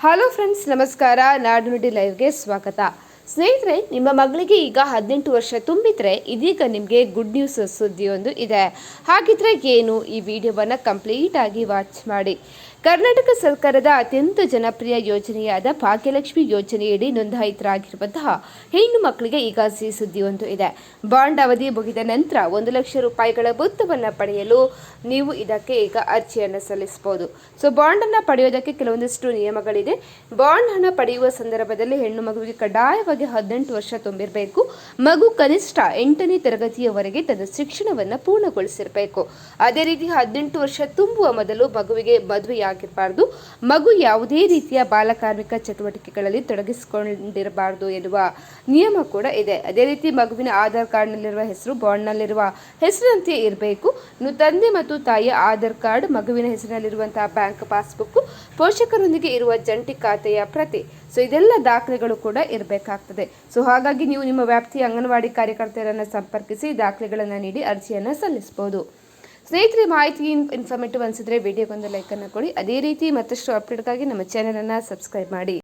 Hello friends, ನಮಸ್ಕಾರ. ನಾಡು ನುಡಿ ಲೈವ್ಗೆ ಸ್ವಾಗತ. ಸ್ನೇಹಿತರೆ, ನಿಮ್ಮ ಮಗಳಿಗೆ ಈಗ 18 ವರ್ಷ ತುಂಬಿದ್ರೆ ಇದೀಗ ನಿಮಗೆ ಗುಡ್ ನ್ಯೂಸ್ ಸುದ್ದಿಯೊಂದು ಇದೆ. ಹಾಗಿದ್ರೆ ಏನು? ಈ ವಿಡಿಯೋವನ್ನು ಕಂಪ್ಲೀಟ್ ಆಗಿ ವಾಚ್ ಮಾಡಿ. ಕರ್ನಾಟಕ ಸರ್ಕಾರದ ಅತ್ಯಂತ ಜನಪ್ರಿಯ ಯೋಜನೆಯಾದ ಭಾಗ್ಯಲಕ್ಷ್ಮಿ ಯೋಜನೆಯಡಿ ನೋಂದಾಯಿತರಾಗಿರುವಂತಹ ಹೆಣ್ಣು ಮಕ್ಕಳಿಗೆ ಈಗ ಸಿಹಿ ಸುದ್ದಿಯೊಂದು ಇದೆ. ಬಾಂಡ್ ಅವಧಿ ಮುಗಿದ ನಂತರ 1 ಲಕ್ಷ ರೂಪಾಯಿಗಳ ಮೊತ್ತವನ್ನು ಪಡೆಯಲು ನೀವು ಇದಕ್ಕೆ ಈಗ ಅರ್ಜಿಯನ್ನು ಸಲ್ಲಿಸಬಹುದು. ಬಾಂಡನ್ನು ಪಡೆಯೋದಕ್ಕೆ ಕೆಲವೊಂದಿಷ್ಟು ನಿಯಮಗಳಿದೆ. ಬಾಂಡ್ ಹಣ ಪಡೆಯುವ ಸಂದರ್ಭದಲ್ಲಿ ಹೆಣ್ಣು ಮಗುವಿಗೆ ಕಡ್ಡಾಯವಾಗಿ 18 ವರ್ಷ ತುಂಬಿರಬೇಕು. ಮಗು ಕನಿಷ್ಠ 8ನೇ ತರಗತಿಯವರೆಗೆ ತನ್ನ ಶಿಕ್ಷಣವನ್ನು ಪೂರ್ಣಗೊಳಿಸಿರಬೇಕು. ಅದೇ ರೀತಿ 18 ವರ್ಷ ತುಂಬುವ ಮೊದಲು ಮಗುವಿಗೆ ಮದುವೆಯಾಗಿರಬಾರ್ದು. ಮಗು ಯಾವುದೇ ರೀತಿಯ ಬಾಲಕಾರ್ಮಿಕ ಚಟುವಟಿಕೆಗಳಲ್ಲಿ ತೊಡಗಿಸಿಕೊಂಡಿರಬಾರ್ದು ಎನ್ನುವ ನಿಯಮ ಕೂಡ ಇದೆ. ಅದೇ ರೀತಿ ಮಗುವಿನ ಆಧಾರ್ ಕಾರ್ಡ್ನಲ್ಲಿರುವ ಹೆಸರು ಬಾಂಡ್ನಲ್ಲಿರುವ ಹೆಸರಿನಂತೆ ಇರಬೇಕು. ತಂದೆ ಮತ್ತು ತಾಯಿಯ ಆಧಾರ್ ಕಾರ್ಡ್, ಮಗುವಿನ ಹೆಸರಿನಲ್ಲಿರುವಂತಹ ಬ್ಯಾಂಕ್ ಪಾಸ್ಬುಕ್, ಪೋಷಕರೊಂದಿಗೆ ಇರುವ ಜಂಟಿ ಖಾತೆಯ ಪ್ರತಿ, ಇದೆಲ್ಲ ದಾಖಲೆಗಳು ಕೂಡ ಇರಬೇಕಾಗ್ತದೆ. ಹಾಗಾಗಿ ನೀವು ನಿಮ್ಮ ವ್ಯಾಪ್ತಿಯ ಅಂಗನವಾಡಿ ಕಾರ್ಯಕರ್ತೆಯರನ್ನು ಸಂಪರ್ಕಿಸಿ ದಾಖಲೆಗಳನ್ನು ನೀಡಿ ಅರ್ಜಿಯನ್ನು ಸಲ್ಲಿಸಬಹುದು. ಸ್ನೇಹಿತರೆ, ಮಾಹಿತಿ ಇನ್ಫಾರ್ಮೇಟಿವ್ ಅನಿಸಿದ್ರೆ ವಿಡಿಯೋಗೊಂದು ಲೈಕನ್ನು ಕೊಡಿ. ಅದೇ ರೀತಿ ಮತ್ತಷ್ಟು ಅಪ್ಡೇಟ್ಗಾಗಿ ನಮ್ಮ ಚಾನೆಲನ್ನು ಸಬ್ಸ್ಕ್ರೈಬ್ ಮಾಡಿ.